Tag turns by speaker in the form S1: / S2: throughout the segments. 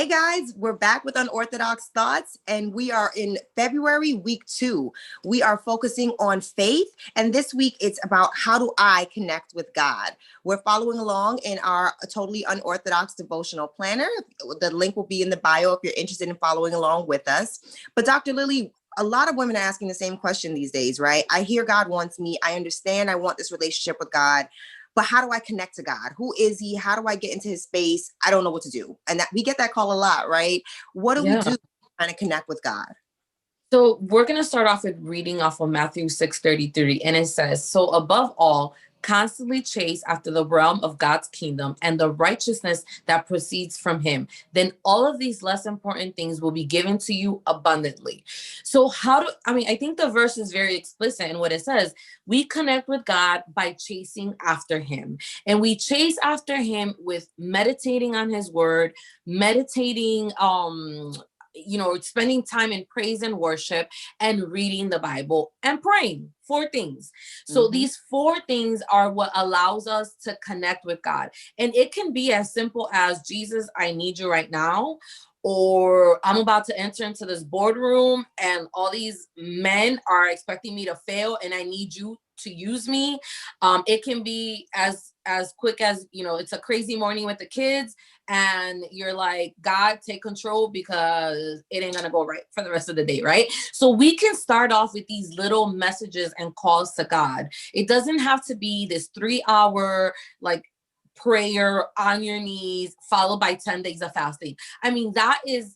S1: guys, we're back with Unorthodox Thoughts, and we are in February, week 2. We are focusing on faith, and this week it's about how do I connect with God. We're following along in our totally unorthodox devotional planner. The link will be in the bio if you're interested in following along with us. But Dr. Lily, a lot of women are asking the same question these days, right? I hear God wants me. I understand I want this relationship with God. But how do I connect to God? Who is he? How do I get into his space? I don't know what to do. And we get that call a lot, right? What do we do trying to connect with God?
S2: So we're going to start off with reading off of Matthew 6:33. And it says, so above all, constantly chase after the realm of God's kingdom and the righteousness that proceeds from him. Then all of these less important things will be given to you abundantly. So I think the verse is very explicit in what it says. We connect with God by chasing after him. And we chase after him with meditating on his word, meditating, spending time in praise and worship and reading the Bible and praying. 4 things. So these 4 things are what allows us to connect with God. And it can be as simple as, Jesus, I need you right now. Or I'm about to enter into this boardroom and all these men are expecting me to fail and I need you to use me. It can be as quick as, it's a crazy morning with the kids and you're like, God, take control because it ain't gonna go right for the rest of the day, right? So we can start off with these little messages and calls to God. It doesn't have to be this 3-hour prayer on your knees followed by 10 days of fasting. I mean, that's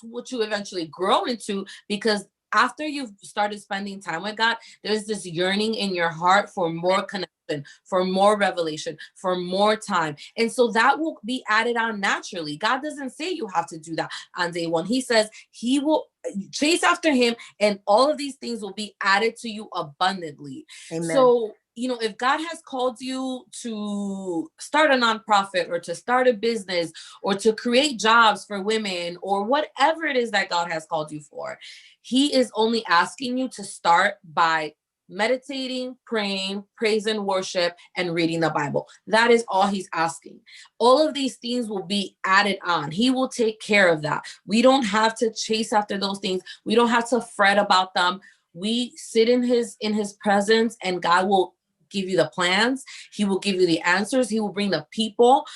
S2: what you eventually grow into, because after you've started spending time with God, there's this yearning in your heart for more connection, for more revelation, for more time. And so that will be added on naturally. God doesn't say you have to do that on day 1. He says he will chase after him and all of these things will be added to you abundantly. Amen. So, if God has called you to start a nonprofit or to start a business or to create jobs for women or whatever it is that God has called you for, he is only asking you to start by meditating, praying, praise and worship, and reading the Bible. That is all he's asking. All of these things will be added on. He will take care of that. We don't have to chase after those things. We don't have to fret about them. We sit in his presence and God will give you the plans. He will give you the answers. He will bring the people.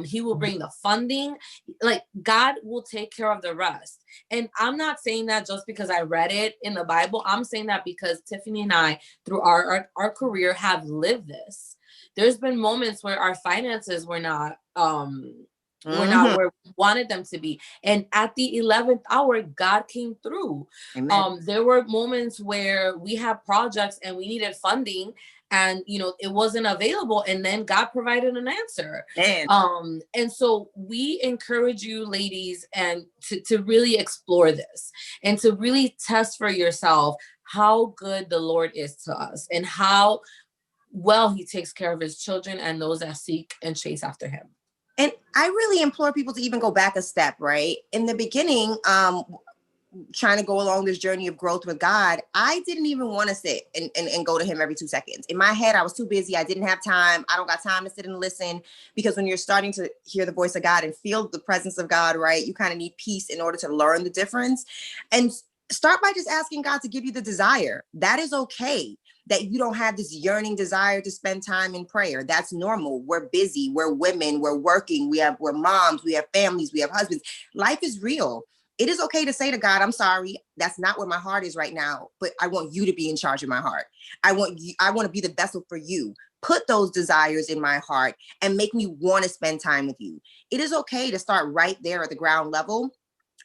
S2: He will bring the funding. God will take care of the rest. And I'm not saying that just because I read it in the Bible. I'm saying that because Tiffany and I, through our career, have lived this. There's been moments where our finances were not where we wanted them to be. And at the 11th hour, God came through. There were moments where we had projects and we needed funding and, it wasn't available. And then God provided an answer. And so we encourage you ladies and to really explore this and to really test for yourself how good the Lord is to us and how well he takes care of his children and those that seek and chase after him.
S1: And I really implore people to even go back a step, right? In the beginning, trying to go along this journey of growth with God, I didn't even want to sit and go to him every 2 seconds. In my head, I was too busy. I didn't have time. I don't got time to sit and listen, because when you're starting to hear the voice of God and feel the presence of God, right, you kind of need peace in order to learn the difference. And start by just asking God to give you the desire. That is okay. That you don't have this yearning desire to spend time in prayer. That's normal. We're busy. We're women. We're working. We're moms. We have families. We have husbands. Life is real. It is okay to say to God, I'm sorry, that's not where my heart is right now, but I want you to be in charge of my heart. I want to be the vessel for you. Put those desires in my heart and make me want to spend time with you. It is okay to start right there at the ground level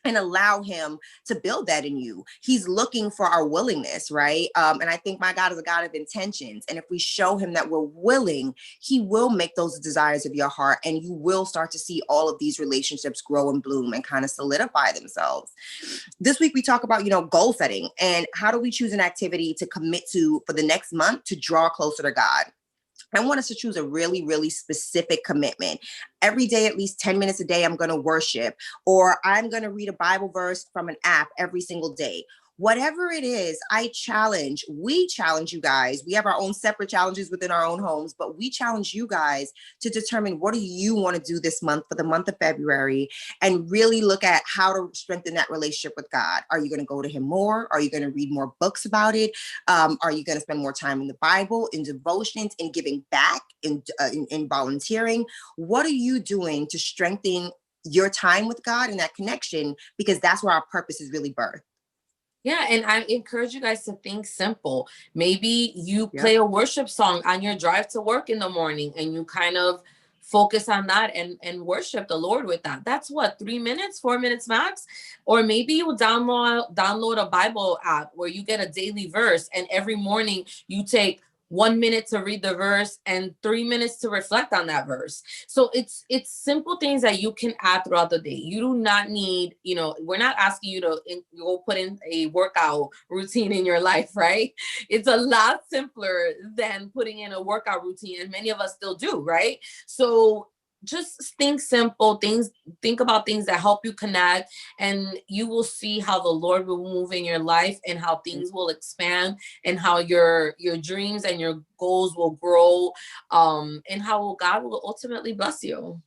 S1: and allow him to build that in you. He's looking for our willingness, right? And I think my God is a God of intentions. And if we show him that we're willing, he will make those desires of your heart, and you will start to see all of these relationships grow and bloom and kind of solidify themselves. This week, we talk about, goal setting and how do we choose an activity to commit to for the next month to draw closer to God. I want us to choose a really, really specific commitment. Every day, at least 10 minutes a day, I'm going to worship, or I'm going to read a Bible verse from an app every single day. Whatever it is, we challenge you guys. We have our own separate challenges within our own homes, but we challenge you guys to determine what do you want to do this month for the month of February, and really look at how to strengthen that relationship with God. Are you going to go to him more? Are you going to read more books about it? Are you going to spend more time in the Bible, in devotions, in giving back, in volunteering? What are you doing to strengthen your time with God and that connection? Because that's where our purpose is really birthed.
S2: Yeah, and I encourage you guys to think simple. Maybe you play a worship song on your drive to work in the morning, and you kind of focus on that and worship the Lord with that. That's what, 3 minutes, 4 minutes max. Or maybe you download a Bible app where you get a daily verse, and every morning you take 1 minute to read the verse and 3 minutes to reflect on that verse. So it's simple things that you can add throughout the day. You do not need, we're not asking you to go put in a workout routine in your life, right? It's a lot simpler than putting in a workout routine, and many of us still do, right? So just think simple things, think about things that help you connect, and you will see how the Lord will move in your life, and how things will expand, and how your dreams and your goals will grow, and how God will ultimately bless you.